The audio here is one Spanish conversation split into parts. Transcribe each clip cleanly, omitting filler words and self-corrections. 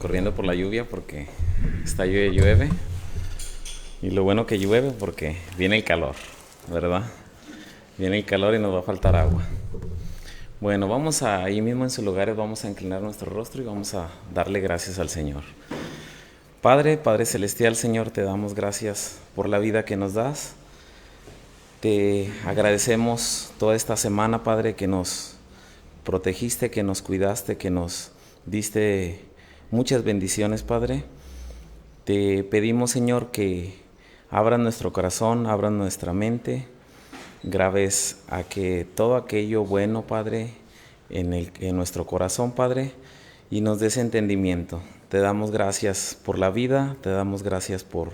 corriendo por la lluvia porque está llueve. Y lo bueno que llueve porque viene el calor, ¿verdad? Viene el calor y nos va a faltar agua. Bueno, vamos a, ahí mismo en sus lugares, vamos a inclinar nuestro rostro y vamos a darle gracias al Señor. Padre, Padre Celestial, Señor, te damos gracias por la vida que nos das. Te agradecemos toda esta semana, Padre, que nos protegiste, que nos cuidaste, que nos diste muchas bendiciones, Padre. Te pedimos, Señor, que abras nuestro corazón, abras nuestra mente, grabes a que todo aquello bueno, Padre, en nuestro corazón, Padre, y nos des entendimiento. Te damos gracias por la vida, te damos gracias por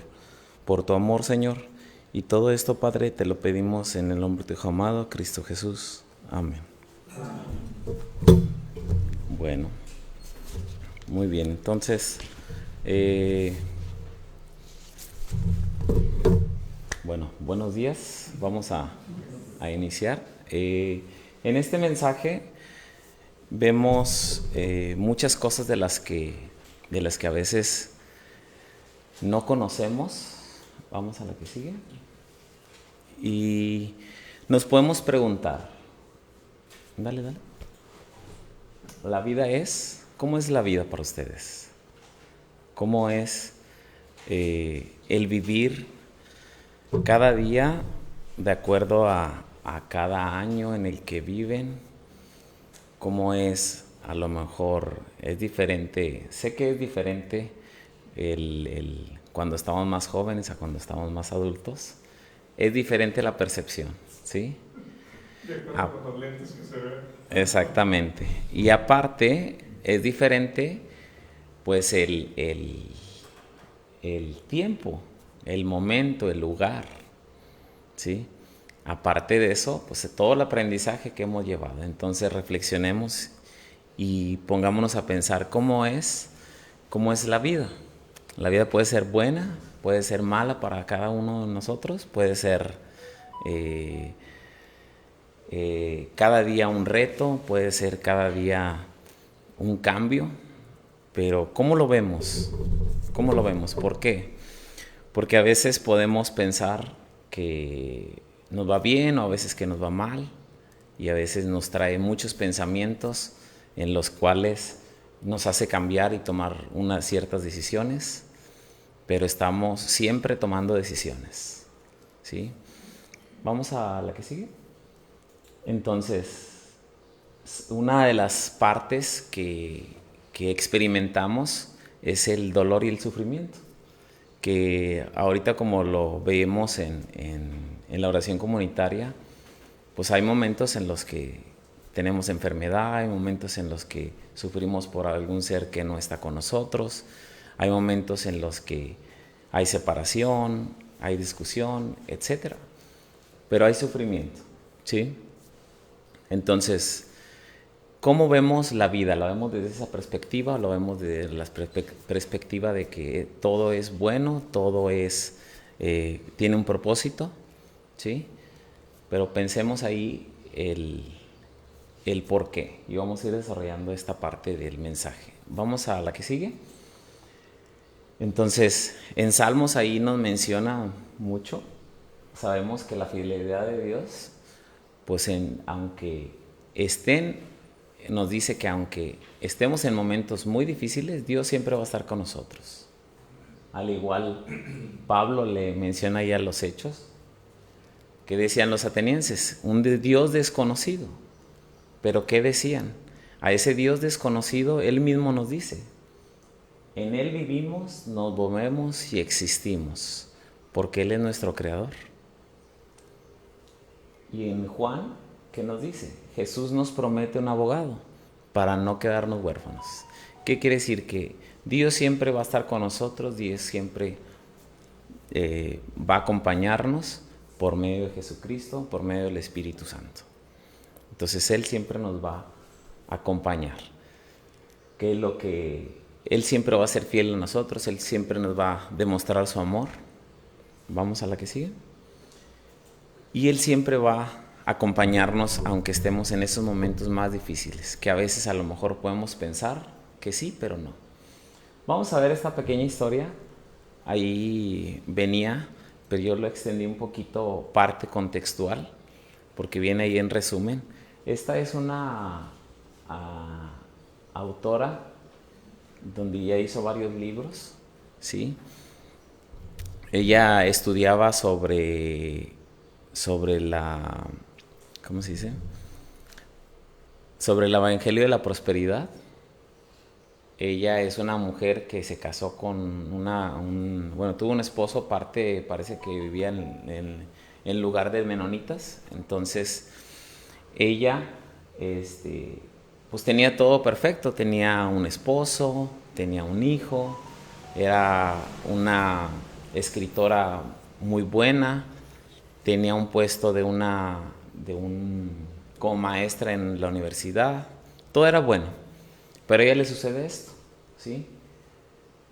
tu amor, Señor. Y todo esto, Padre, te lo pedimos en el nombre de tu Hijo amado, Cristo Jesús. Amén. Bueno, muy bien. Entonces, bueno, buenos días. Vamos a iniciar. En este mensaje vemos muchas cosas de las que a veces no conocemos. Vamos a la que sigue. Y nos podemos preguntar, dale. La vida es, ¿cómo es la vida para ustedes? ¿Cómo es el vivir cada día de acuerdo a cada año en el que viven? ¿Cómo es? A lo mejor es diferente, sé que es diferente cuando estamos más jóvenes a cuando estamos más adultos. Es diferente la percepción, ¿sí? De acuerdo con los lentes que se ven. Exactamente. Y aparte, es diferente, pues, el tiempo, el momento, el lugar, ¿sí? Aparte de eso, pues, todo el aprendizaje que hemos llevado. Entonces, reflexionemos y pongámonos a pensar cómo es la vida. La vida puede ser buena, puede ser mala para cada uno de nosotros, puede ser cada día un reto, puede ser cada día un cambio, pero ¿cómo lo vemos? ¿Cómo lo vemos? ¿Por qué? Porque a veces podemos pensar que nos va bien o a veces que nos va mal, y a veces nos trae muchos pensamientos en los cuales nos hace cambiar y tomar unas ciertas decisiones, pero estamos siempre tomando decisiones, ¿sí? Vamos a la que sigue. Entonces, una de las partes que experimentamos es el dolor y el sufrimiento, que ahorita, como lo vemos en la oración comunitaria, pues hay momentos en los que tenemos enfermedad, hay momentos en los que sufrimos por algún ser que no está con nosotros, hay momentos en los que hay separación, hay discusión, etc. Pero hay sufrimiento, ¿sí? Entonces, ¿cómo vemos la vida? ¿La vemos desde esa perspectiva o lo vemos desde la perspectiva de que todo es bueno, todo es tiene un propósito, ¿sí? Pero pensemos ahí el por qué, y vamos a ir desarrollando esta parte del mensaje. Vamos a la que sigue. Entonces, en Salmos ahí nos menciona mucho. Sabemos que la fidelidad de Dios, pues aunque nos dice que aunque estemos en momentos muy difíciles, Dios siempre va a estar con nosotros. Al igual, Pablo le menciona ahí a los Hechos, que decían los atenienses, un Dios desconocido. Pero ¿qué decían? A ese Dios desconocido, Él mismo nos dice, en Él vivimos, nos movemos y existimos, porque Él es nuestro creador. Y en Juan, ¿qué nos dice? Jesús nos promete un abogado para no quedarnos huérfanos. ¿Qué quiere decir? Que Dios siempre va a estar con nosotros, Dios siempre va a acompañarnos por medio de Jesucristo, por medio del Espíritu Santo. Entonces Él siempre nos va a acompañar. ¿Qué es lo que Él siempre va a ser fiel a nosotros? Él siempre nos va a demostrar su amor. Vamos a la que sigue. Y Él siempre va a acompañarnos aunque estemos en esos momentos más difíciles, que a veces a lo mejor podemos pensar que sí, pero no. Vamos a ver esta pequeña historia. Ahí venía, pero yo lo extendí un poquito, parte contextual, porque viene ahí en resumen. Esta es una autora donde ya hizo varios libros, ¿sí? Ella estudiaba sobre la, ¿cómo se dice? Sobre el Evangelio de la Prosperidad. Ella es una mujer que se casó con bueno, tuvo un esposo, parece que vivía en lugar de menonitas. Entonces, ella, pues tenía todo perfecto. Tenía un esposo, tenía un hijo, era una escritora muy buena, tenía un puesto como maestra en la universidad. Todo era bueno. Pero a ella le sucede esto, ¿sí?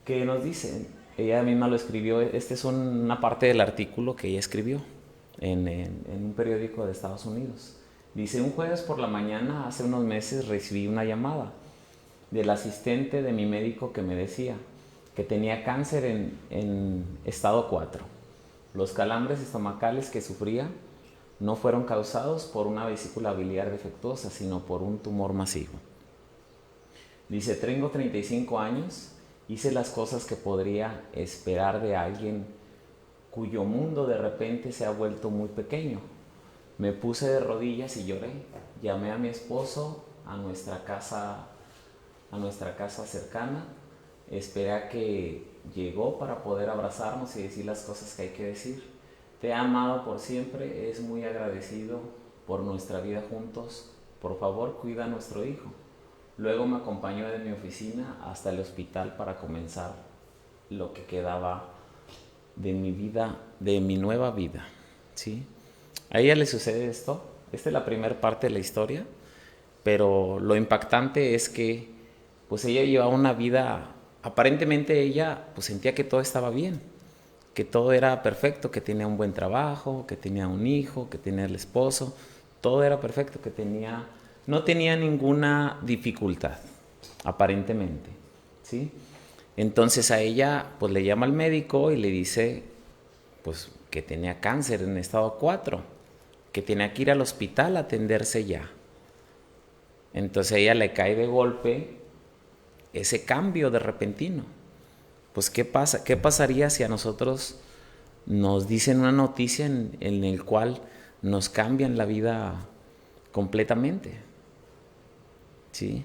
¿Qué nos dice? Ella misma lo escribió. Esta es una parte del artículo que ella escribió en un periódico de Estados Unidos. Dice: un jueves por la mañana, hace unos meses, recibí una llamada del asistente de mi médico que me decía que tenía cáncer en estado 4. Los calambres estomacales que sufría no fueron causados por una vesícula biliar defectuosa, sino por un tumor masivo. Dice: tengo 35 años, hice las cosas que podría esperar de alguien cuyo mundo de repente se ha vuelto muy pequeño. Me puse de rodillas y lloré. Llamé a mi esposo a nuestra casa cercana. Esperé a que llegó para poder abrazarnos y decir las cosas que hay que decir. Te he amado por siempre, es muy agradecido por nuestra vida juntos. Por favor, cuida a nuestro hijo. Luego me acompañó de mi oficina hasta el hospital para comenzar lo que quedaba de mi vida, de mi nueva vida, ¿sí? A ella le sucede esto. Esta es la primera parte de la historia, pero lo impactante es que pues ella llevaba una vida, aparentemente ella pues sentía que todo estaba bien, que todo era perfecto, que tenía un buen trabajo, que tenía un hijo, que tenía el esposo, todo era perfecto, no tenía ninguna dificultad, aparentemente, ¿sí? Entonces a ella pues le llama al médico y le dice pues que tenía cáncer en estado 4, que tenía que ir al hospital a atenderse ya. Entonces a ella le cae de golpe ese cambio de repentino. Pues ¿qué pasa? ¿Qué pasaría si a nosotros nos dicen una noticia en el cual nos cambian la vida completamente? ¿Sí?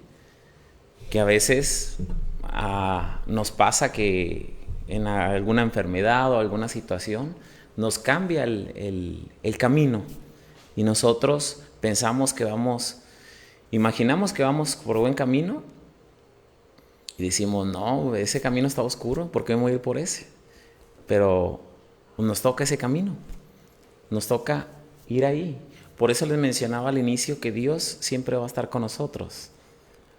Que a veces nos pasa que en alguna enfermedad o alguna situación nos cambia el camino y nosotros imaginamos que vamos por buen camino y decimos: no, ese camino está oscuro, ¿por qué me voy a ir por ese? Pero nos toca ese camino, nos toca ir ahí. Por eso les mencionaba al inicio que Dios siempre va a estar con nosotros,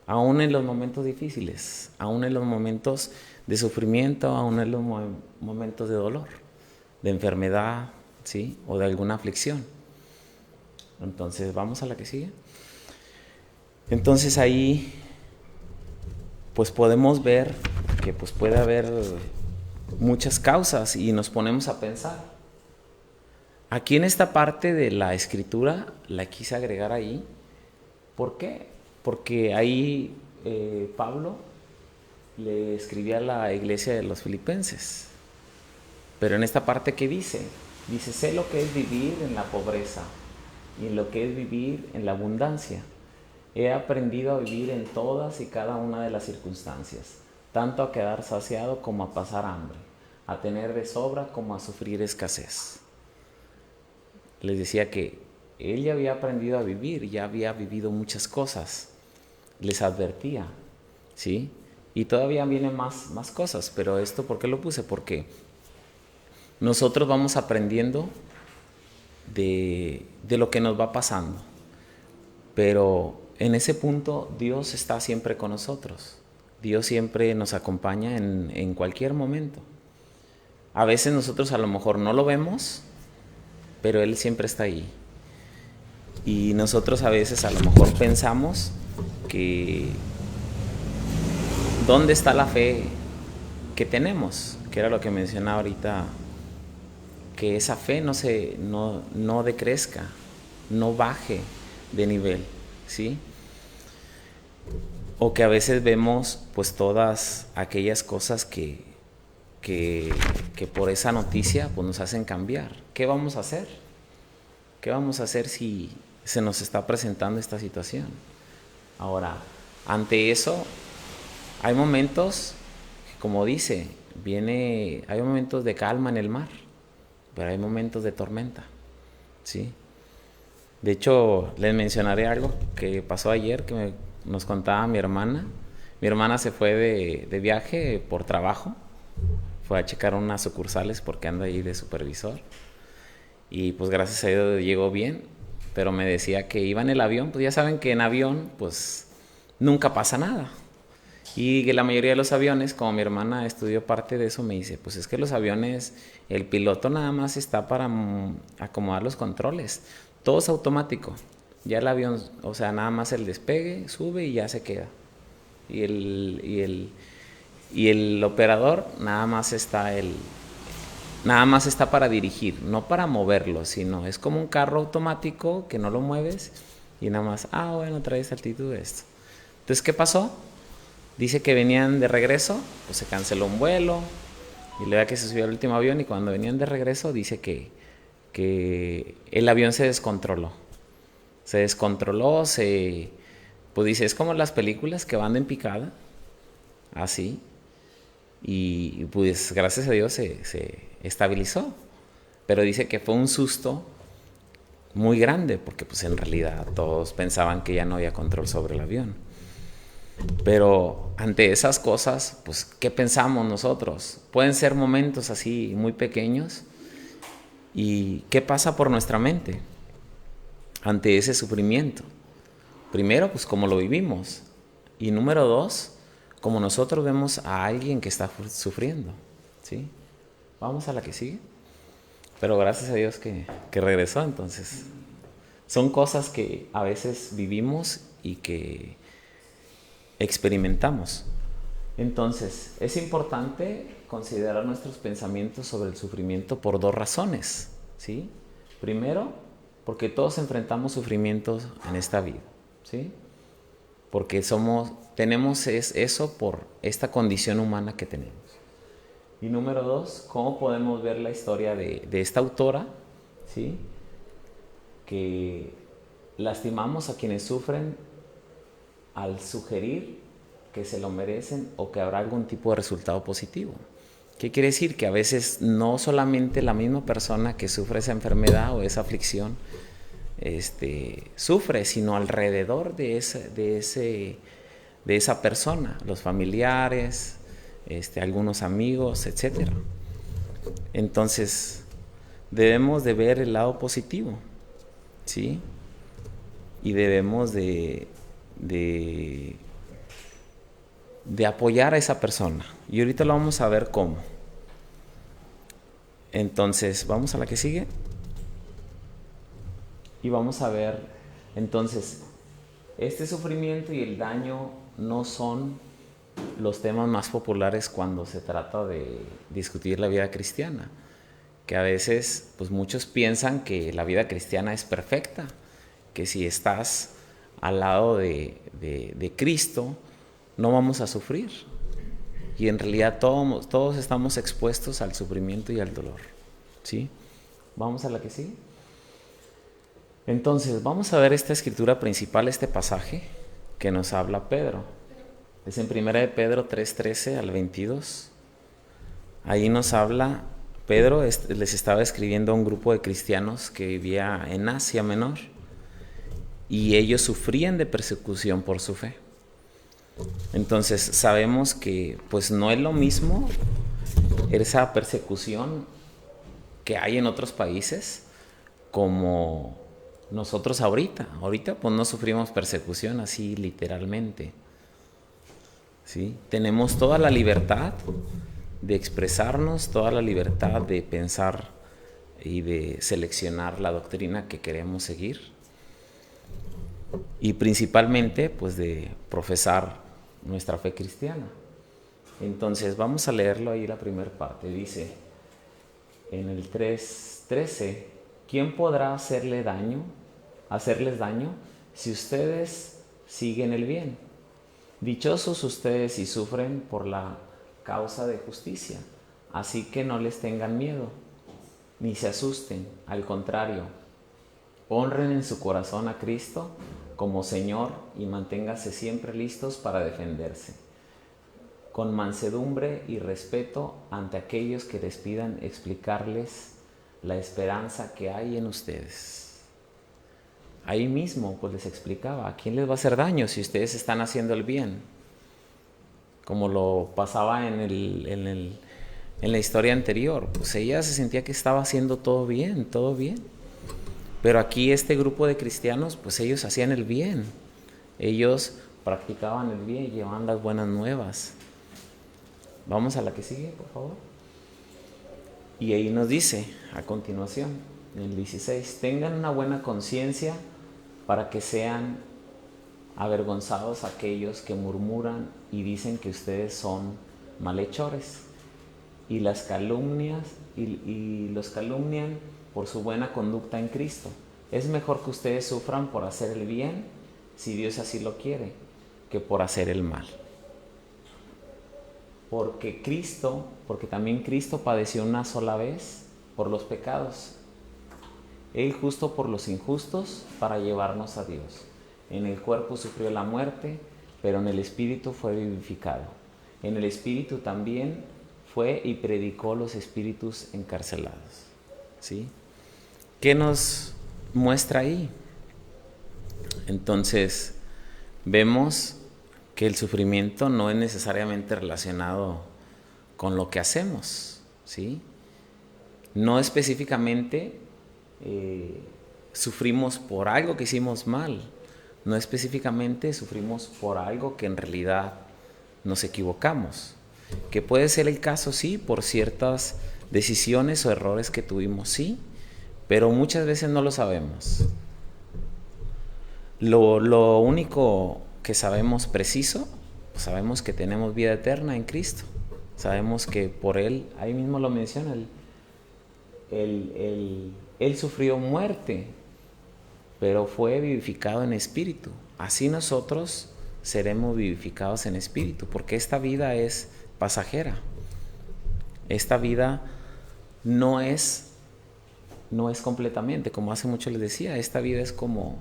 aún en los momentos difíciles, aún en los momentos de sufrimiento, aún en los momentos de dolor, de enfermedad, ¿sí? O de alguna aflicción. Entonces, vamos a la que sigue. Entonces ahí pues podemos ver que pues puede haber muchas causas y nos ponemos a pensar. Aquí en esta parte de la escritura la quise agregar ahí. ¿Por qué? Porque ahí Pablo le escribía a la iglesia de los filipenses. Pero en esta parte, ¿qué dice? Dice: sé lo que es vivir en la pobreza y en lo que es vivir en la abundancia. He aprendido a vivir en todas y cada una de las circunstancias, tanto a quedar saciado como a pasar hambre, a tener de sobra como a sufrir escasez. Les decía que él ya había aprendido a vivir, ya había vivido muchas cosas. Les advertía, ¿sí? Y todavía vienen más cosas, pero esto, ¿por qué lo puse? Porque nosotros vamos aprendiendo de lo que nos va pasando, pero en ese punto Dios está siempre con nosotros. Dios siempre nos acompaña en cualquier momento. A veces nosotros a lo mejor no lo vemos, pero Él siempre está ahí. Y nosotros a veces a lo mejor pensamos que ¿dónde está la fe que tenemos, que era lo que mencionaba ahorita, que esa fe no decrezca, no baje de nivel, ¿sí? O que a veces vemos pues todas aquellas cosas que por esa noticia pues nos hacen cambiar. ¿Qué vamos a hacer? ¿Qué vamos a hacer si se nos está presentando esta situación? Ahora, ante eso, hay momentos, como dice, hay momentos de calma en el mar, pero hay momentos de tormenta, ¿sí? De hecho, les mencionaré algo que pasó ayer, que nos contaba mi hermana. Mi hermana se fue de viaje por trabajo, fue a checar unas sucursales porque anda ahí de supervisor. Y pues gracias a Dios llegó bien, pero me decía que iba en el avión, pues ya saben que en avión pues nunca pasa nada. Y que la mayoría de los aviones, como mi hermana estudió parte de eso, me dice, pues es que los aviones, el piloto nada más está para acomodar los controles, todo es automático. Ya el avión, o sea, nada más el despegue, sube y ya se queda. Y el operador nada más está para dirigir, no para moverlo, sino es como un carro automático que no lo mueves y nada más, bueno, traes altitud de esto. Entonces, ¿qué pasó? Dice que venían de regreso, pues se canceló un vuelo y le da que se subió al último avión, y cuando venían de regreso dice que el avión se descontroló. Pues dice, es como las películas que van en picada, así, y pues gracias a Dios se estabilizó. Pero dice que fue un susto muy grande, porque pues en realidad todos pensaban que ya no había control sobre el avión. Pero ante esas cosas, pues, ¿qué pensamos nosotros? Pueden ser momentos así muy pequeños. ¿Y qué pasa por nuestra mente ante ese sufrimiento? Primero, pues, cómo lo vivimos. Y número dos, como nosotros vemos a alguien que está sufriendo, ¿sí? Vamos a la que sigue. Pero gracias a Dios que regresó. Entonces, son cosas que a veces vivimos y que experimentamos. Entonces, es importante considerar nuestros pensamientos sobre el sufrimiento por dos razones, ¿sí? Primero, porque todos enfrentamos sufrimientos en esta vida, ¿sí? Porque tenemos eso por esta condición humana que tenemos. Y número dos, cómo podemos ver la historia de esta autora, ¿sí? Que lastimamos a quienes sufren al sugerir que se lo merecen o que habrá algún tipo de resultado positivo. ¿Qué quiere decir? Que a veces no solamente la misma persona que sufre esa enfermedad o esa aflicción sufre, sino alrededor de esa persona, los familiares, algunos amigos, etc. Entonces, debemos de ver el lado positivo, ¿sí? Y debemos de apoyar a esa persona. Y ahorita lo vamos a ver cómo. Entonces, vamos a la que sigue. Y vamos a ver, entonces, este sufrimiento y el daño no son los temas más populares cuando se trata de discutir la vida cristiana. Que a veces, pues muchos piensan que la vida cristiana es perfecta, que si estás al lado de Cristo, no vamos a sufrir. Y en realidad todos estamos expuestos al sufrimiento y al dolor, ¿sí? Vamos a la que sigue. Entonces, vamos a ver esta escritura principal, este pasaje que nos habla Pedro. Es en 1 de Pedro 3:13 al 22. Ahí nos habla, Pedro les estaba escribiendo a un grupo de cristianos que vivía en Asia Menor, y ellos sufrían de persecución por su fe. Entonces sabemos que pues no es lo mismo esa persecución que hay en otros países como nosotros ahorita pues no sufrimos persecución así literalmente, ¿sí? Tenemos toda la libertad de expresarnos, toda la libertad de pensar y de seleccionar la doctrina que queremos seguir, y principalmente pues de profesar nuestra fe cristiana. Entonces vamos a leerlo ahí la primera parte. Dice en el 3:13, ¿quién podrá hacerles daño si ustedes siguen el bien? Dichosos ustedes si sufren por la causa de justicia, así que no les tengan miedo, ni se asusten, al contrario, honren en su corazón a Cristo como Señor y manténganse siempre listos para defenderse, con mansedumbre y respeto ante aquellos que les pidan explicarles la esperanza que hay en ustedes. Ahí mismo pues les explicaba, ¿a quién les va a hacer daño si ustedes están haciendo el bien? Como lo pasaba en la historia anterior, pues ella se sentía que estaba haciendo todo bien. Pero aquí este grupo de cristianos, pues ellos hacían el bien. Ellos practicaban el bien y llevaban las buenas nuevas. Vamos a la que sigue, por favor. Y ahí nos dice, a continuación, en el 16, tengan una buena conciencia para que sean avergonzados aquellos que murmuran y dicen que ustedes son malhechores y los calumnian por su buena conducta en Cristo. Es mejor que ustedes sufran por hacer el bien, si Dios así lo quiere, que por hacer el mal. Porque también Cristo padeció una sola vez por los pecados, Él justo por los injustos, para llevarnos a Dios. En el cuerpo sufrió la muerte, pero en el espíritu fue vivificado. En el espíritu también fue y predicó los espíritus encarcelados. ¿Sí? ¿Qué nos muestra ahí? Entonces, vemos que el sufrimiento no es necesariamente relacionado con lo que hacemos, ¿sí? No específicamente sufrimos por algo que hicimos mal, no específicamente sufrimos por algo que en realidad nos equivocamos, que puede ser el caso, sí, por ciertas decisiones o errores que tuvimos, sí, pero muchas veces no lo sabemos. Lo único que sabemos preciso, sabemos que tenemos vida eterna en Cristo, sabemos que por Él, ahí mismo lo menciona, Él sufrió muerte, pero fue vivificado en espíritu. Así nosotros seremos vivificados en espíritu, porque esta vida es pasajera. Esta vida no es completamente, como hace mucho les decía, esta vida es como,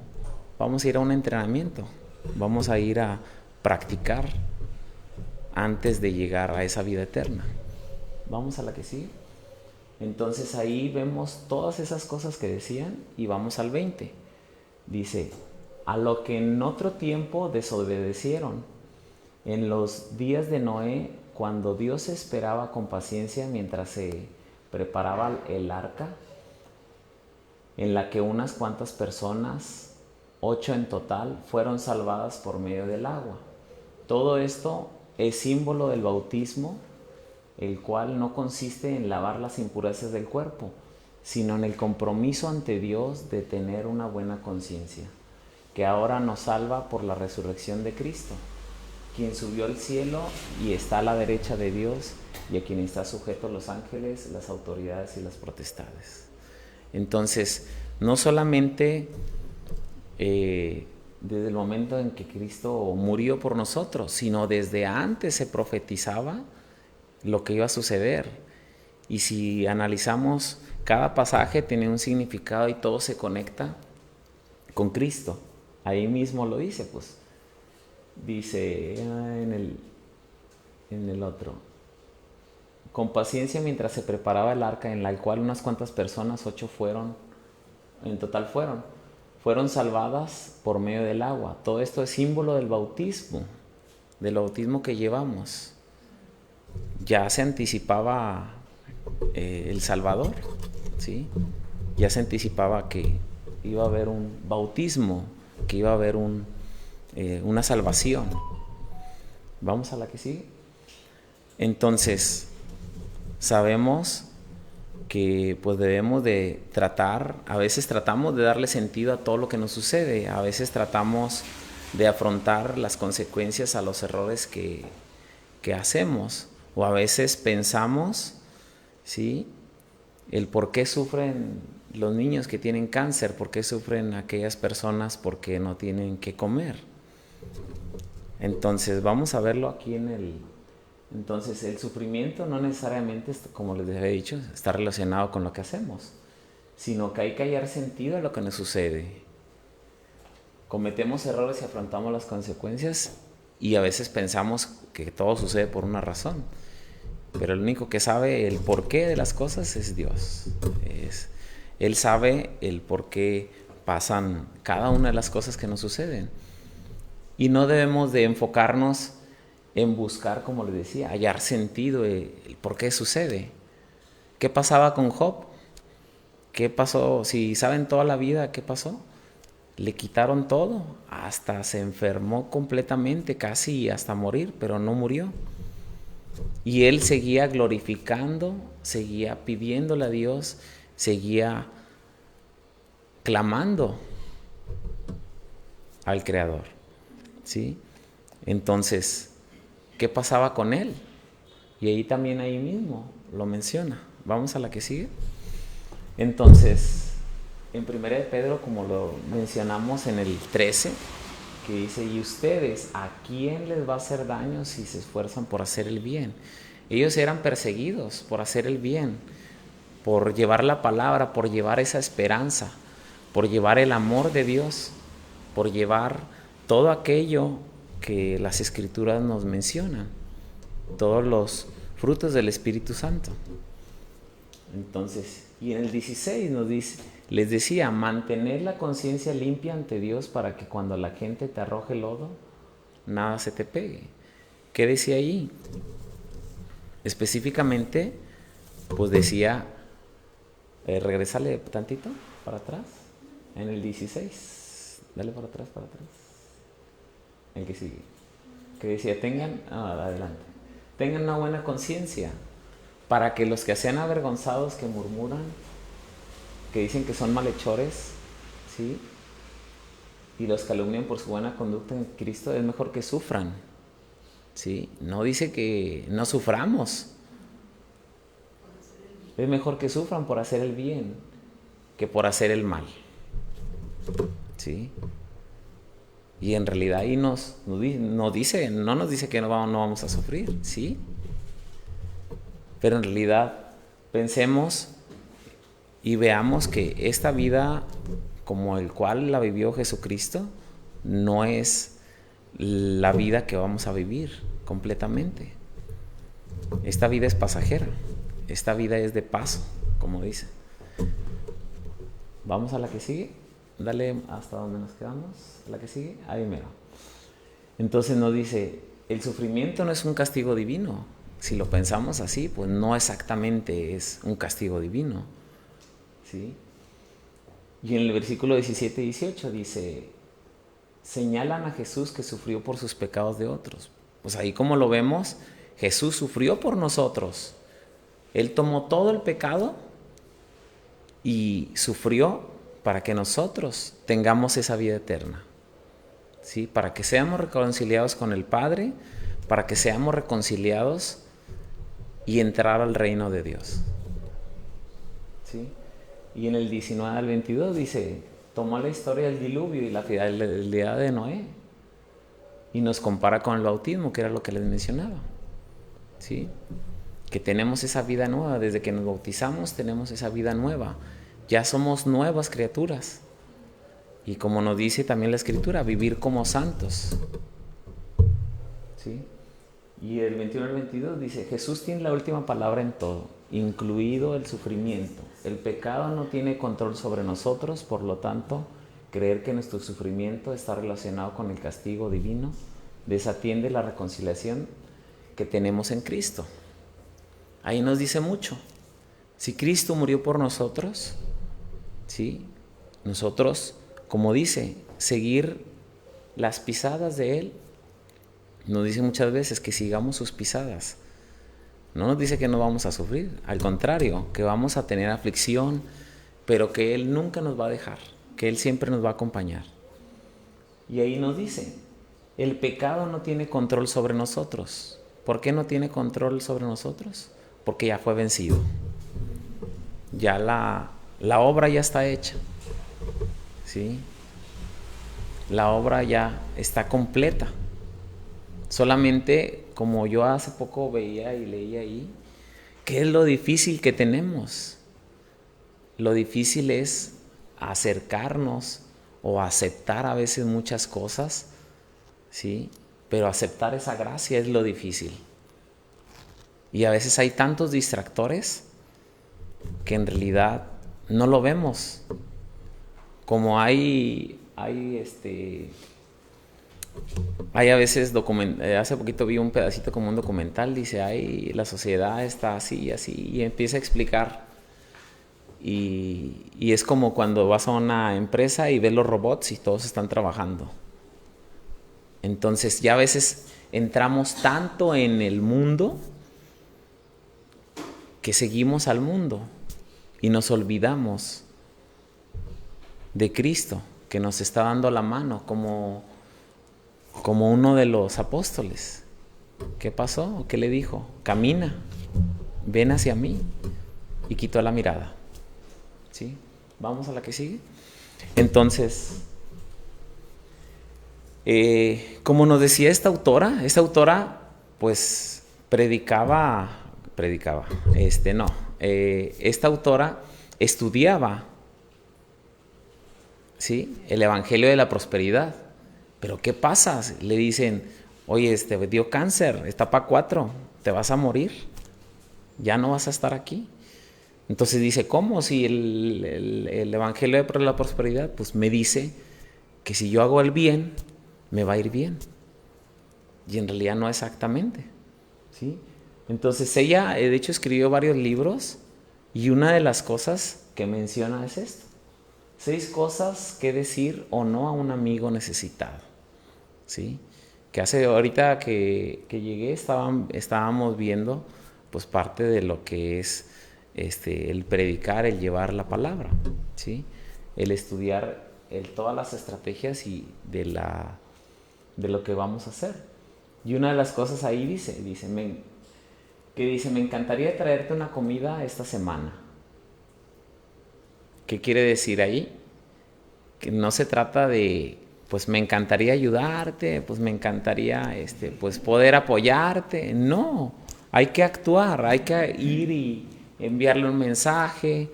vamos a ir a un entrenamiento, vamos a ir a practicar antes de llegar a esa vida eterna. Vamos a la que sigue. Entonces ahí vemos todas esas cosas que decían y vamos al 20. Dice, a lo que en otro tiempo desobedecieron, en los días de Noé, cuando Dios esperaba con paciencia mientras se preparaba el arca, en la que unas cuantas personas, 8 en total, fueron salvadas por medio del agua. Todo esto es símbolo del bautismo, el cual no consiste en lavar las impurezas del cuerpo, sino en el compromiso ante Dios de tener una buena conciencia, que ahora nos salva por la resurrección de Cristo, quien subió al cielo y está a la derecha de Dios, y a quien está sujeto los ángeles, las autoridades y las potestades. Entonces, no solamente desde el momento en que Cristo murió por nosotros, sino desde antes se profetizaba lo que iba a suceder. Y si analizamos, cada pasaje tiene un significado y todo se conecta con Cristo. Ahí mismo lo dice, pues. Dice en el otro, con paciencia mientras se preparaba el arca, en la cual unas cuantas personas, 8 en total fueron salvadas por medio del agua. Todo esto es símbolo del bautismo que llevamos. Ya se anticipaba el Salvador, ¿sí? Ya se anticipaba que iba a haber un bautismo, que iba a haber una salvación. Vamos a la que sigue. Entonces, sabemos que pues debemos de tratar, a veces tratamos de darle sentido a todo lo que nos sucede, a veces tratamos de afrontar las consecuencias a los errores que hacemos, O a veces pensamos, ¿sí?, el por qué sufren los niños que tienen cáncer, por qué sufren aquellas personas porque no tienen que comer. Entonces vamos a verlo aquí Entonces el sufrimiento no necesariamente, como les había dicho, está relacionado con lo que hacemos, sino que hay que hallar sentido a lo que nos sucede. Cometemos errores y afrontamos las consecuencias y a veces pensamos que todo sucede por una razón, pero el único que sabe el porqué de las cosas es Dios. Él sabe el por qué pasan cada una de las cosas que nos suceden. Y no debemos de enfocarnos en buscar, como les decía, hallar sentido, el por qué sucede. ¿Qué pasaba con Job? ¿Qué pasó? Si saben toda la vida, ¿qué pasó? Le quitaron todo, hasta se enfermó completamente, casi hasta morir, pero no murió. Y él seguía glorificando, seguía pidiéndole a Dios, seguía clamando al Creador, ¿sí? Entonces, ¿qué pasaba con él? Y ahí mismo lo menciona. Vamos a la que sigue. Entonces, en 1 de Pedro, como lo mencionamos en el 13, que dice, y ustedes, ¿a quién les va a hacer daño si se esfuerzan por hacer el bien? Ellos eran perseguidos por hacer el bien, por llevar la palabra, por llevar esa esperanza, por llevar el amor de Dios, por llevar todo aquello que las Escrituras nos mencionan, todos los frutos del Espíritu Santo. Entonces, y en el 16 nos dice, les decía, mantener la conciencia limpia ante Dios para que cuando la gente te arroje lodo, nada se te pegue. ¿Qué decía ahí? Específicamente, pues decía, regresale tantito para atrás, en el 16, dale para atrás, el que sigue, que decía, adelante, tengan una buena conciencia, para que los que sean avergonzados, que murmuran, que dicen que son malhechores, ¿sí?, y los calumnian por su buena conducta en Cristo, es mejor que sufran, ¿sí? No dice que no suframos. Es mejor que sufran por hacer el bien que por hacer el mal, ¿sí? Y en realidad ahí no nos dice que no vamos a sufrir, ¿sí? Pero en realidad pensemos y veamos que esta vida como el cual la vivió Jesucristo no es la vida que vamos a vivir completamente. Esta vida es pasajera, esta vida es de paso, como dice. Vamos a la que sigue, dale hasta donde nos quedamos, la que sigue, ahí mero. Entonces nos dice, el sufrimiento no es un castigo divino. Si lo pensamos así, pues no exactamente es un castigo divino, ¿sí? Y en el versículo 17 y 18 dice, señalan a Jesús que sufrió por sus pecados de otros. Pues ahí como lo vemos, Jesús sufrió por nosotros. Él tomó todo el pecado y sufrió para que nosotros tengamos esa vida eterna, ¿sí? Para que seamos reconciliados con el Padre, para que seamos reconciliados y entrar al reino de Dios, ¿sí? Y en el 19 al 22 dice, tomó la historia del diluvio y la fidelidad de Noé y nos compara con el bautismo, que era lo que les mencionaba, ¿sí? Que tenemos esa vida nueva, desde que nos bautizamos tenemos esa vida nueva, ya somos nuevas criaturas. Y como nos dice también la Escritura, vivir como santos, ¿sí? Y el 21 al 22 dice, Jesús tiene la última palabra en todo, incluido el sufrimiento. El pecado no tiene control sobre nosotros, por lo tanto, creer que nuestro sufrimiento está relacionado con el castigo divino desatiende la reconciliación que tenemos en Cristo. Ahí nos dice mucho. Si Cristo murió por nosotros, ¿sí?, nosotros, como dice, seguir las pisadas de Él. Nos dice muchas veces que sigamos sus pisadas. No nos dice que no vamos a sufrir, al contrario, que vamos a tener aflicción, pero que Él nunca nos va a dejar, que Él siempre nos va a acompañar. Y ahí nos dice, el pecado no tiene control sobre nosotros. ¿Por qué no tiene control sobre nosotros? Porque ya fue vencido. Ya la obra ya está hecha. ¿Sí? La obra ya está completa. Solamente, como yo hace poco veía y leía ahí, ¿qué es lo difícil que tenemos? Lo difícil es acercarnos o aceptar a veces muchas cosas, ¿sí? Pero aceptar esa gracia es lo difícil. Y a veces hay tantos distractores que en realidad no lo vemos. Como hay a veces hace poquito vi un pedacito como un documental, dice, la sociedad está así y así, y empieza a explicar. Y es como cuando vas a una empresa y ves los robots y todos están trabajando. Entonces ya a veces entramos tanto en el mundo que seguimos al mundo y nos olvidamos de Cristo, que nos está dando la mano como uno de los apóstoles. ¿Qué pasó? ¿Qué le dijo? Camina, ven hacia mí. Y quitó la mirada. ¿Sí? Vamos a la que sigue. Entonces, como nos decía esta autora pues esta autora estudiaba, ¿sí?, el Evangelio de la Prosperidad. Pero ¿qué pasa? Le dicen, oye, dio cáncer, etapa 4, te vas a morir, ya no vas a estar aquí. Entonces dice, ¿cómo? Si el Evangelio de la Prosperidad pues me dice que si yo hago el bien, me va a ir bien. Y en realidad no exactamente, ¿sí? Entonces ella, de hecho, escribió varios libros y una de las cosas que menciona es esto: 6 cosas que decir o no a un amigo necesitado, ¿sí? Que ahorita que llegué estábamos viendo pues parte de lo que es el predicar, el llevar la palabra, ¿sí? El estudiar todas las estrategias y de lo que vamos a hacer. Y una de las cosas ahí dice, me encantaría traerte una comida esta semana. ¿Qué quiere decir ahí? Que no se trata de, pues me encantaría ayudarte, pues me encantaría pues poder apoyarte. No, hay que actuar, hay que ir y enviarle un mensaje,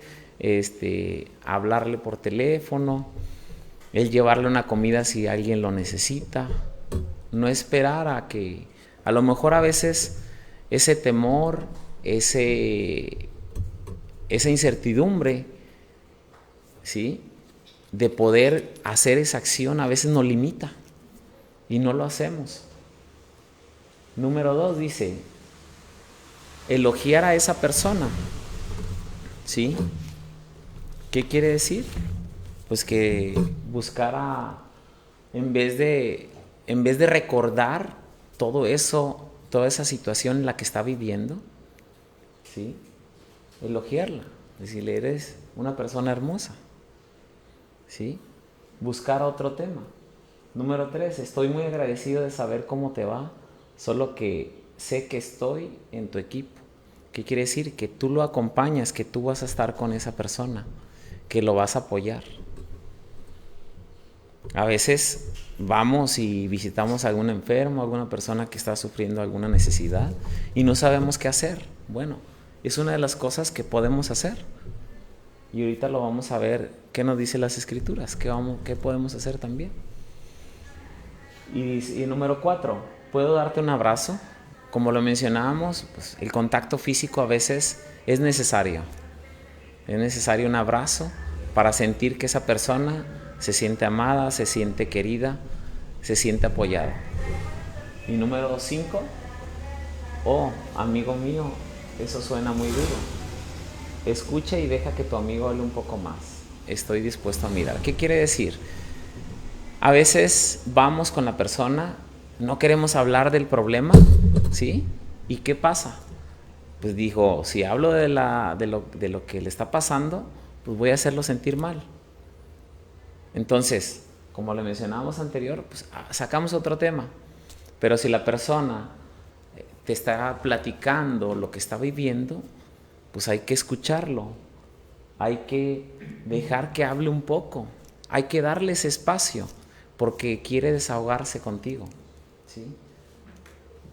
hablarle por teléfono, el llevarle una comida si alguien lo necesita. No esperar a que, a lo mejor a veces ese temor, esa incertidumbre, ¿sí?, de poder hacer esa acción a veces nos limita y no lo hacemos. Número 2 dice, elogiar a esa persona, ¿sí? ¿Qué quiere decir? Pues que buscara, en vez de recordar todo eso, toda esa situación en la que está viviendo, ¿sí?, elogiarla, decirle, eres una persona hermosa, ¿sí? Buscar otro tema. Número 3, estoy muy agradecido de saber cómo te va, solo que sé que estoy en tu equipo. ¿Qué quiere decir? Que tú lo acompañas, que tú vas a estar con esa persona, que lo vas a apoyar. A veces vamos y visitamos a algún enfermo, a alguna persona que está sufriendo alguna necesidad y no sabemos qué hacer. Bueno, es una de las cosas que podemos hacer. Y ahorita lo vamos a ver, qué nos dice las Escrituras, qué podemos hacer también. Y número 4, ¿puedo darte un abrazo? Como lo mencionábamos, pues el contacto físico a veces es necesario. Es necesario un abrazo para sentir que esa persona se siente amada, se siente querida, se siente apoyada. Y número 5, amigo mío, eso suena muy duro. Escucha y deja que tu amigo hable un poco más. Estoy dispuesto a mirar. ¿Qué quiere decir? A veces vamos con la persona, no queremos hablar del problema, ¿sí? ¿Y qué pasa? Pues dijo, si hablo de lo que le está pasando, pues voy a hacerlo sentir mal. Entonces, como le mencionábamos anterior, pues sacamos otro tema. Pero si la persona te está platicando lo que está viviendo, pues hay que escucharlo, hay que dejar que hable un poco, hay que darle ese espacio, porque quiere desahogarse contigo, ¿sí?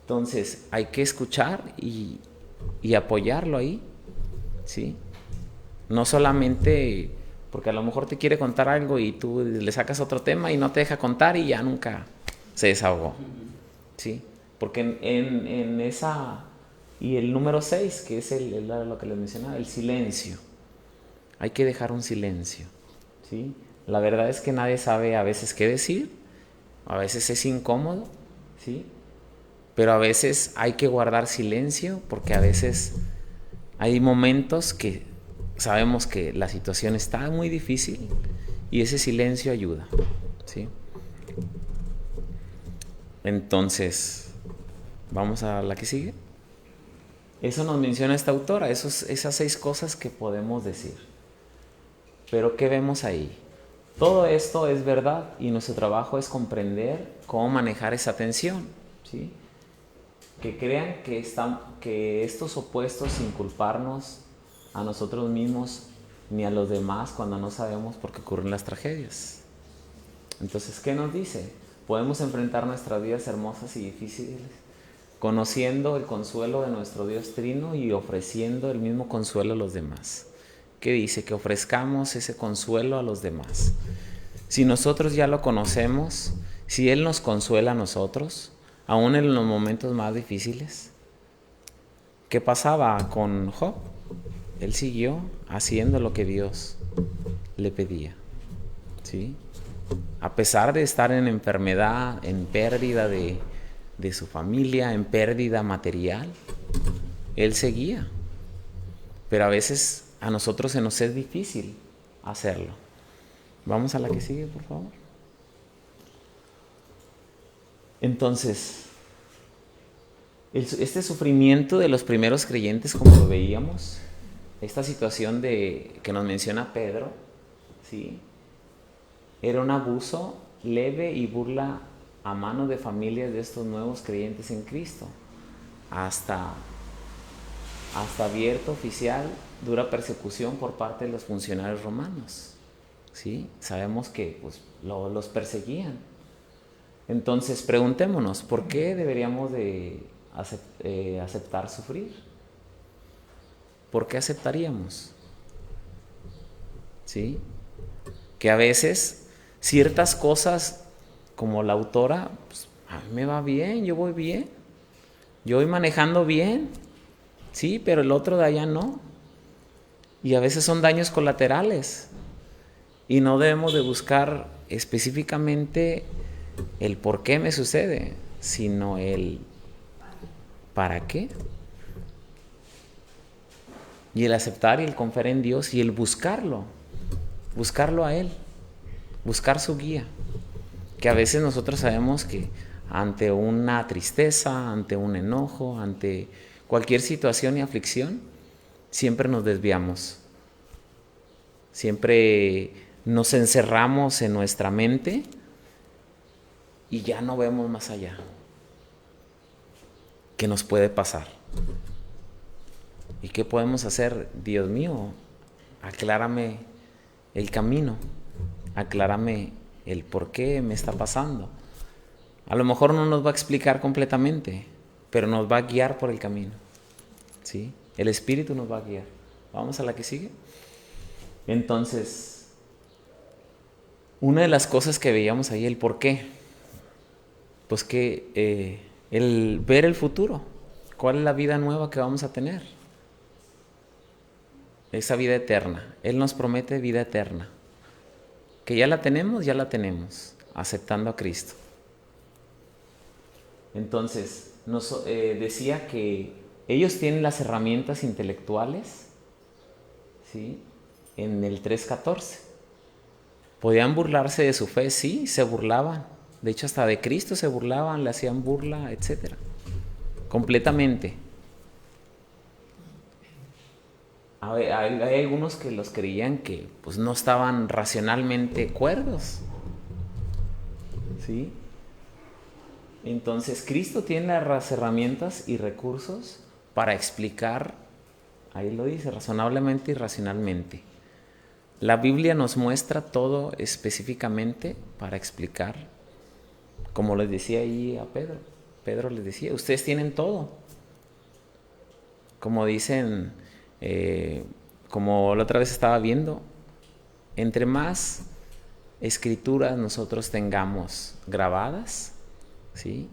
Entonces hay que escuchar y apoyarlo ahí, ¿sí? No solamente porque a lo mejor te quiere contar algo y tú le sacas otro tema y no te deja contar y ya nunca se desahogó, ¿sí? Porque en esa... Y el número 6, que es lo que les mencionaba, el silencio. Hay que dejar un silencio, ¿sí? La verdad es que nadie sabe a veces qué decir, a veces es incómodo, ¿sí? Pero a veces hay que guardar silencio porque a veces hay momentos que sabemos que la situación está muy difícil y ese silencio ayuda, ¿sí? Entonces, vamos a la que sigue. Eso nos menciona esta autora, esas 6 cosas que podemos decir. Pero ¿qué vemos ahí? Todo esto es verdad y nuestro trabajo es comprender cómo manejar esa tensión, ¿sí? Que crean que estos opuestos sin culparnos a nosotros mismos ni a los demás cuando no sabemos por qué ocurren las tragedias. Entonces, ¿qué nos dice? Podemos enfrentar nuestras vidas hermosas y difíciles conociendo el consuelo de nuestro Dios Trino y ofreciendo el mismo consuelo a los demás. ¿Qué dice? Que ofrezcamos ese consuelo a los demás. Si nosotros ya lo conocemos, si Él nos consuela a nosotros, aún en los momentos más difíciles, ¿qué pasaba con Job? Él siguió haciendo lo que Dios le pedía, ¿sí? A pesar de estar en enfermedad, en pérdida de su familia, en pérdida material, Él seguía. Pero a veces a nosotros se nos es difícil hacerlo. Vamos a la que sigue, por favor. Entonces, este sufrimiento de los primeros creyentes, como lo veíamos, esta situación que nos menciona Pedro, ¿sí? Era un abuso leve y burla a mano de familias de estos nuevos creyentes en Cristo, hasta abierto, oficial, dura persecución por parte de los funcionarios romanos, ¿sí? Sabemos que pues, los perseguían. Entonces preguntémonos, ¿por qué deberíamos de aceptar sufrir? ¿Por qué aceptaríamos? ¿Sí? Que a veces ciertas cosas, como la autora, pues, a mí me va bien, yo voy bien, yo voy manejando bien, sí, pero el otro de allá no. Y a veces son daños colaterales. Y no debemos de buscar específicamente el por qué me sucede, sino el para qué. Y el aceptar y el confiar en Dios y el buscarlo a Él, buscar su guía. Que a veces nosotros sabemos que ante una tristeza, ante un enojo, ante cualquier situación y aflicción, siempre nos desviamos. Siempre nos encerramos en nuestra mente y ya no vemos más allá. ¿Qué nos puede pasar? ¿Y qué podemos hacer? Dios mío, aclárame el camino, aclárame el por qué me está pasando. A lo mejor no nos va a explicar completamente, pero nos va a guiar por el camino, ¿sí? El Espíritu nos va a guiar. Vamos a la que sigue. Entonces, una de las cosas que veíamos ahí, el por qué, pues que el ver el futuro, cuál es la vida nueva que vamos a tener, esa vida eterna. Él nos promete vida eterna, que ya la tenemos, aceptando a Cristo. Entonces, decía que ellos tienen las herramientas intelectuales, ¿sí? En el 3:14. ¿Podían burlarse de su fe? Sí, se burlaban. De hecho, hasta de Cristo se burlaban, le hacían burla, etc. Completamente. Hay algunos que los creían que pues, no estaban racionalmente cuerdos, ¿sí? Entonces, Cristo tiene las herramientas y recursos para explicar, ahí lo dice, razonablemente y racionalmente. La Biblia nos muestra todo específicamente para explicar, como les decía ahí a Pedro. Pedro les decía, ustedes tienen todo. Como dicen, como la otra vez estaba viendo, entre más escrituras nosotros tengamos grabadas, ¿sí?,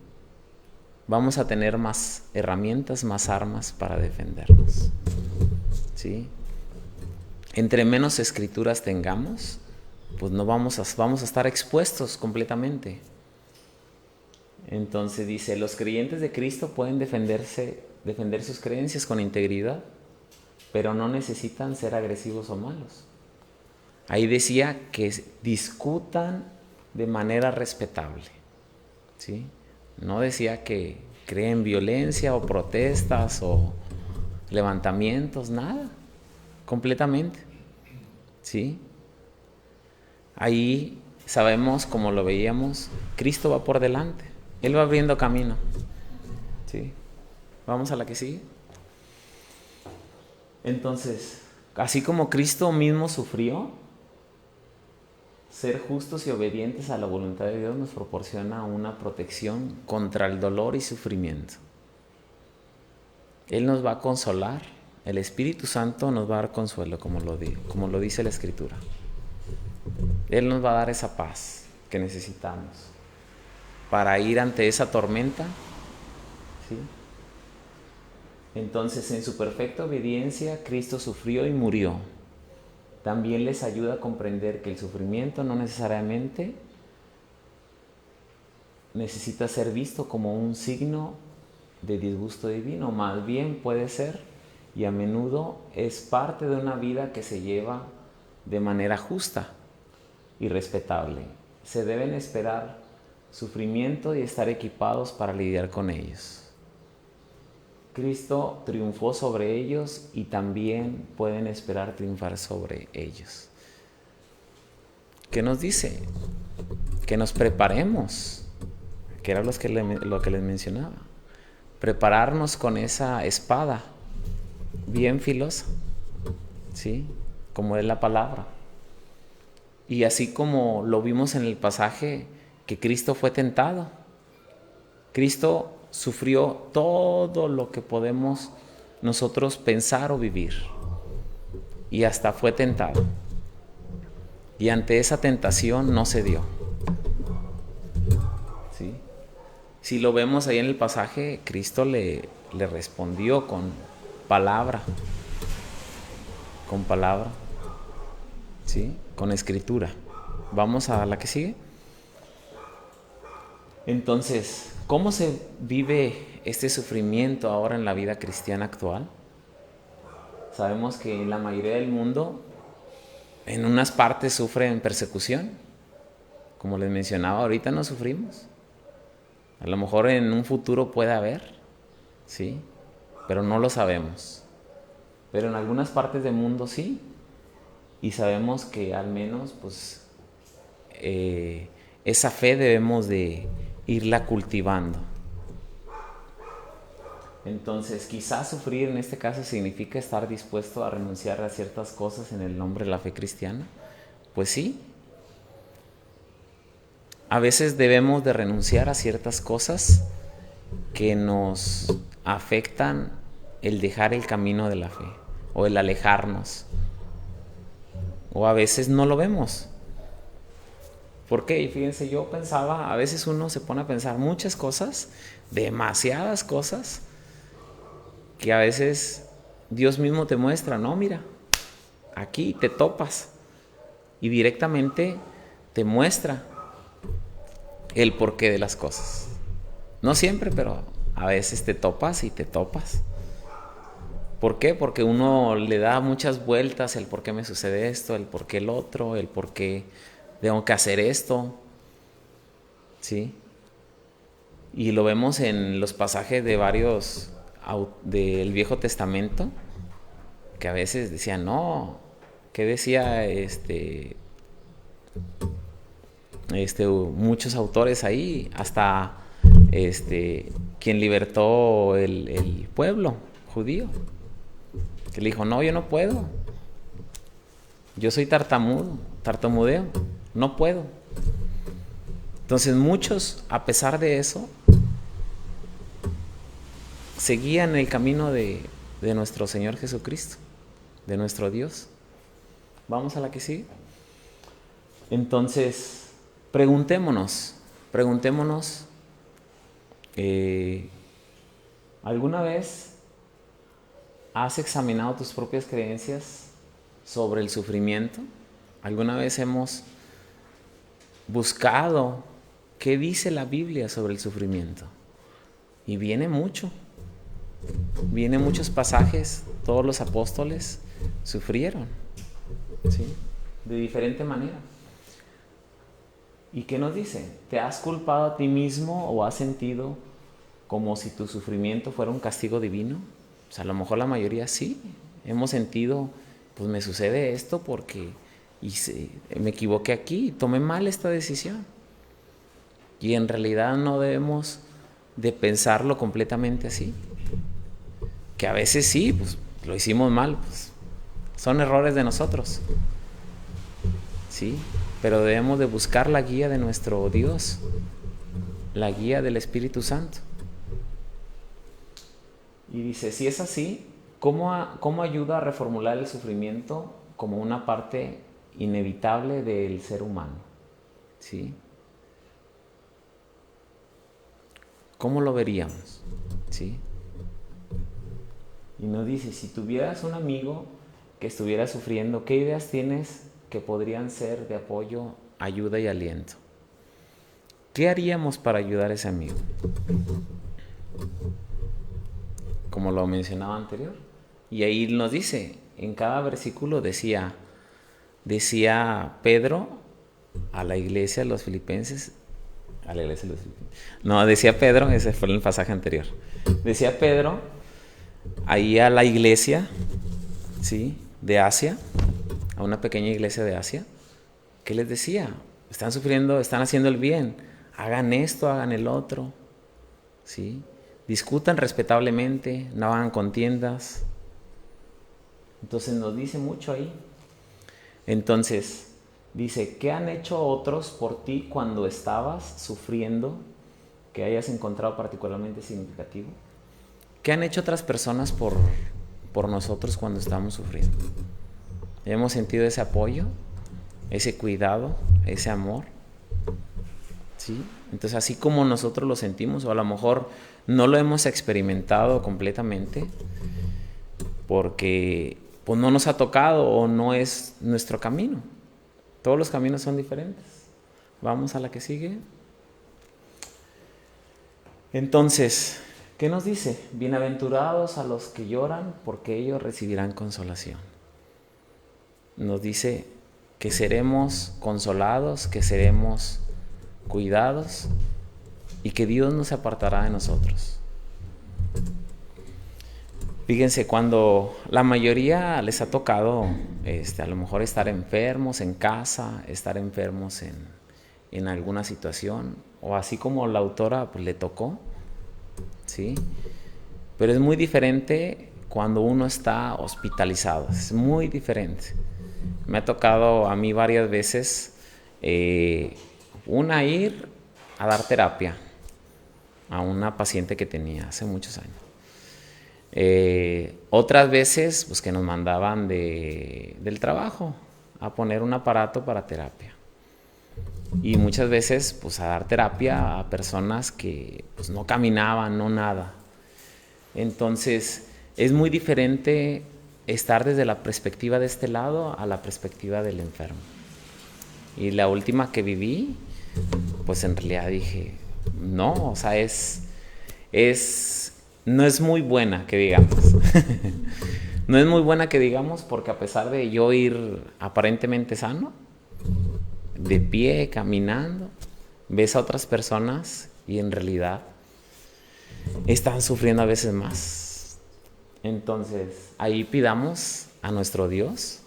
vamos a tener más herramientas, más armas para defendernos, ¿sí? Entre menos escrituras tengamos, pues no vamos a estar expuestos completamente. Entonces dice, los creyentes de Cristo pueden defender sus creencias con integridad, pero no necesitan ser agresivos o malos. Ahí decía que discutan de manera respetable, ¿sí? No decía que creen violencia o protestas o levantamientos, nada, completamente, ¿sí? Ahí sabemos, como lo veíamos, Cristo va por delante, Él va abriendo camino, ¿sí? Vamos a la que sigue. Entonces, así como Cristo mismo sufrió, ser justos y obedientes a la voluntad de Dios nos proporciona una protección contra el dolor y sufrimiento. Él nos va a consolar, el Espíritu Santo nos va a dar consuelo, como lo dice la Escritura. Él nos va a dar esa paz que necesitamos para ir ante esa tormenta, ¿sí? Entonces, en su perfecta obediencia, Cristo sufrió y murió. También les ayuda a comprender que el sufrimiento no necesariamente necesita ser visto como un signo de disgusto divino, más bien puede ser, y a menudo es parte de una vida que se lleva de manera justa y respetable. Se deben esperar sufrimiento y estar equipados para lidiar con ellos. Cristo triunfó sobre ellos y también pueden esperar triunfar sobre ellos. ¿Qué nos dice? Que nos preparemos, que era lo que les mencionaba. Prepararnos con esa espada bien filosa, ¿sí?, como es la palabra. Y así como lo vimos en el pasaje, que Cristo fue tentado. Cristo sufrió todo lo que podemos nosotros pensar o vivir. Y hasta fue tentado. Y ante esa tentación no cedió. ¿Sí? Si lo vemos ahí en el pasaje, Cristo le respondió con palabra. Con palabra. ¿Sí? Con escritura. Vamos a la que sigue. Entonces, ¿cómo se vive este sufrimiento ahora en la vida cristiana actual? Sabemos que en la mayoría del mundo, en unas partes sufren persecución. Como les mencionaba, ahorita no sufrimos. A lo mejor en un futuro puede haber, ¿sí? Pero no lo sabemos. Pero en algunas partes del mundo sí. Y sabemos que al menos, pues, esa fe debemos de irla cultivando. Entonces, quizás sufrir en este caso significa estar dispuesto a renunciar a ciertas cosas en el nombre de la fe cristiana. Pues sí. A veces debemos de renunciar a ciertas cosas que nos afectan el dejar el camino de la fe o el alejarnos. O a veces no lo vemos. ¿Por qué? Y fíjense, yo pensaba, a veces uno se pone a pensar muchas cosas, demasiadas cosas, que a veces Dios mismo te muestra, no, mira, aquí te topas, y directamente te muestra el porqué de las cosas. No siempre, pero a veces te topas y te topas. ¿Por qué? Porque uno le da muchas vueltas, el por qué me sucede esto, el por qué el otro, el por qué tengo que hacer esto, ¿sí? Y lo vemos en los pasajes de varios del Viejo Testamento, que a veces decían, no, ¿qué decía muchos autores ahí? Hasta quien libertó el pueblo judío, que le dijo, no, yo no puedo, yo soy tartamudeo, no puedo. Entonces muchos, a pesar de eso, seguían el camino de nuestro Señor Jesucristo, de nuestro Dios. Vamos a la que sigue. Entonces, preguntémonos, ¿alguna vez has examinado tus propias creencias sobre el sufrimiento? ¿Alguna vez hemos buscado qué dice la Biblia sobre el sufrimiento? Y vienen muchos pasajes. Todos los apóstoles sufrieron, ¿sí? De diferente manera. ¿Y qué nos dice? ¿Te has culpado a ti mismo o has sentido como si tu sufrimiento fuera un castigo divino? O sea, a lo mejor la mayoría sí. Hemos sentido, pues me sucede esto porque me equivoqué aquí, tomé mal esta decisión. Y en realidad no debemos de pensarlo completamente así. Que a veces sí, pues lo hicimos mal, pues son errores de nosotros, ¿sí? Pero debemos de buscar la guía de nuestro Dios, la guía del Espíritu Santo. Y dice, si es así, ¿cómo ayuda a reformular el sufrimiento como una parte inevitable del ser humano? ¿Sí? ¿Cómo lo veríamos? ¿Sí? Y nos dice, si tuvieras un amigo que estuviera sufriendo, ¿qué ideas tienes que podrían ser de apoyo, ayuda y aliento? ¿Qué haríamos para ayudar a ese amigo? Como lo mencionaba anterior. Y ahí nos dice, en cada versículo decía Pedro a la iglesia de los filipenses, decía Pedro, ese fue el pasaje anterior. Decía Pedro ahí a la iglesia, ¿sí?, de Asia, a una pequeña iglesia de Asia. ¿Qué les decía? Están sufriendo, están haciendo el bien, hagan esto, hagan el otro, ¿sí? Discutan respetablemente, no hagan contiendas. Entonces nos dice mucho ahí. Entonces dice, ¿qué han hecho otros por ti cuando estabas sufriendo que hayas encontrado particularmente significativo? ¿Qué han hecho otras personas por nosotros cuando estamos sufriendo? ¿Hemos sentido ese apoyo, ese cuidado, ese amor? ¿Sí? Entonces, así como nosotros lo sentimos, o a lo mejor no lo hemos experimentado completamente porque pues no nos ha tocado o no es nuestro camino. Todos los caminos son diferentes. Vamos a la que sigue. Entonces, ¿qué nos dice? Bienaventurados a los que lloran, porque ellos recibirán consolación. Nos dice que seremos consolados, que seremos cuidados y que Dios no se apartará de nosotros. Fíjense, cuando la mayoría les ha tocado a lo mejor estar enfermos en casa, estar enfermos en alguna situación, o así como la autora pues le tocó, ¿sí? Pero es muy diferente cuando uno está hospitalizado, es muy diferente. Me ha tocado a mí varias veces, ir a dar terapia a una paciente que tenía hace muchos años. Otras veces pues que nos mandaban del trabajo a poner un aparato para terapia, y muchas veces pues a dar terapia a personas que pues no caminaban, no nada. Entonces es muy diferente estar desde la perspectiva de este lado a la perspectiva del enfermo. Y la última que viví, pues en realidad dije, no, o sea, no es muy buena, que digamos. No es muy buena, que digamos, porque a pesar de yo ir aparentemente sano, de pie, caminando, ves a otras personas y en realidad están sufriendo a veces más. Entonces, ahí pidamos a nuestro Dios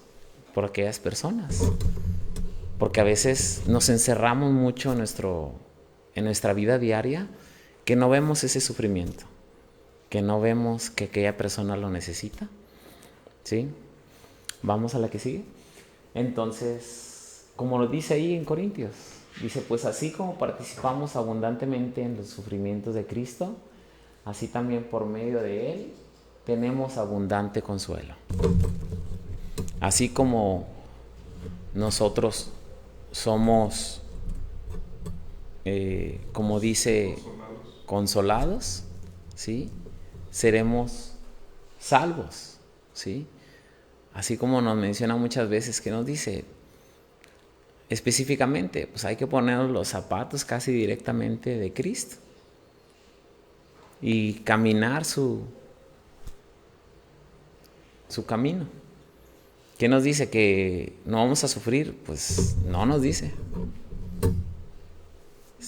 por aquellas personas, porque a veces nos encerramos mucho en nuestra vida diaria, que no vemos ese sufrimiento, que no vemos que aquella persona lo necesita. ¿Sí? Vamos a la que sigue. Entonces, como lo dice ahí en Corintios, dice, pues así como participamos abundantemente en los sufrimientos de Cristo, así también por medio de Él tenemos abundante consuelo. Así como nosotros somos, como dice, consolados, ¿sí? Seremos salvos, ¿sí? Así como nos menciona muchas veces, que nos dice específicamente, pues hay que ponernos los zapatos casi directamente de Cristo y caminar su camino. ¿Qué nos dice? ¿Que no vamos a sufrir? Pues no nos dice.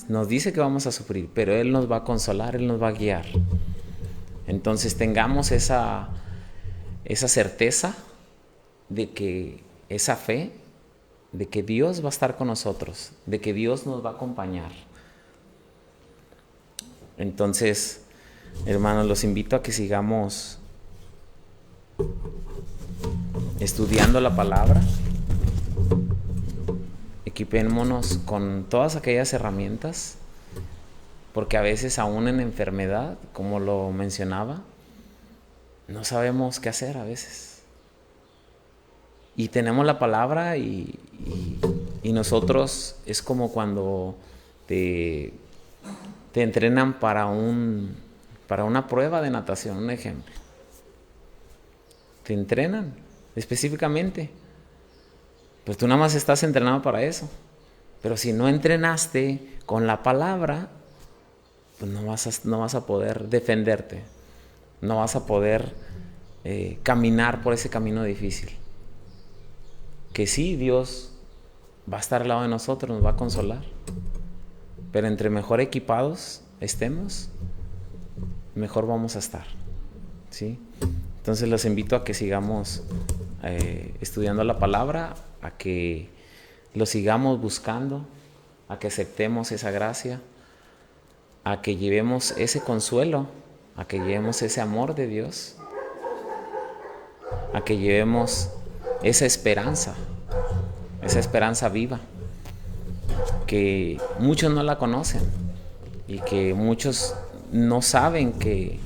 Nos dice que vamos a sufrir, pero Él nos va a consolar, Él nos va a guiar. Entonces tengamos esa certeza de que esa fe, de que Dios va a estar con nosotros, de que Dios nos va a acompañar. Entonces, hermanos, los invito a que sigamos estudiando la palabra. Equipémonos con todas aquellas herramientas, porque a veces aún en enfermedad, como lo mencionaba, no sabemos qué hacer a veces. Y tenemos la palabra y nosotros es como cuando te entrenan para una prueba de natación, un ejemplo. Te entrenan específicamente. Pues tú nada más estás entrenado para eso. Pero si no entrenaste con la palabra, pues no vas a poder defenderte. No vas a poder caminar por ese camino difícil. Que sí, Dios va a estar al lado de nosotros, nos va a consolar. Pero entre mejor equipados estemos, mejor vamos a estar. ¿Sí? Entonces los invito a que sigamos estudiando la palabra, a que lo sigamos buscando, a que aceptemos esa gracia, a que llevemos ese consuelo, a que llevemos ese amor de Dios, a que llevemos esa esperanza viva, que muchos no la conocen y que muchos no saben que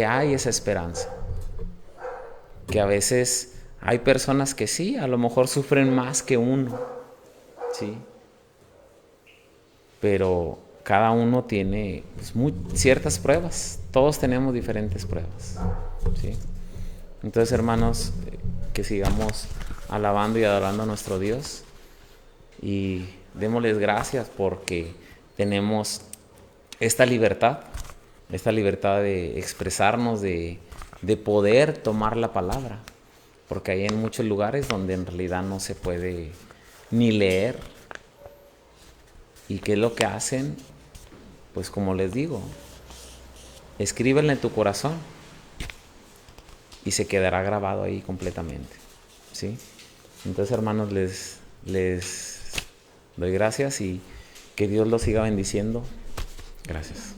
hay esa esperanza, que a veces hay personas que sí, a lo mejor sufren más que uno, ¿sí? Pero cada uno tiene pues, ciertas pruebas, todos tenemos diferentes pruebas, ¿sí? Entonces, hermanos, que sigamos alabando y adorando a nuestro Dios y démosles gracias porque tenemos esta libertad de expresarnos, de poder tomar la palabra, porque hay en muchos lugares donde en realidad no se puede ni leer. ¿Y qué es lo que hacen? Pues como les digo, escríbenla en tu corazón y se quedará grabado ahí completamente, ¿sí? Entonces, hermanos, les doy gracias y que Dios los siga bendiciendo. Gracias.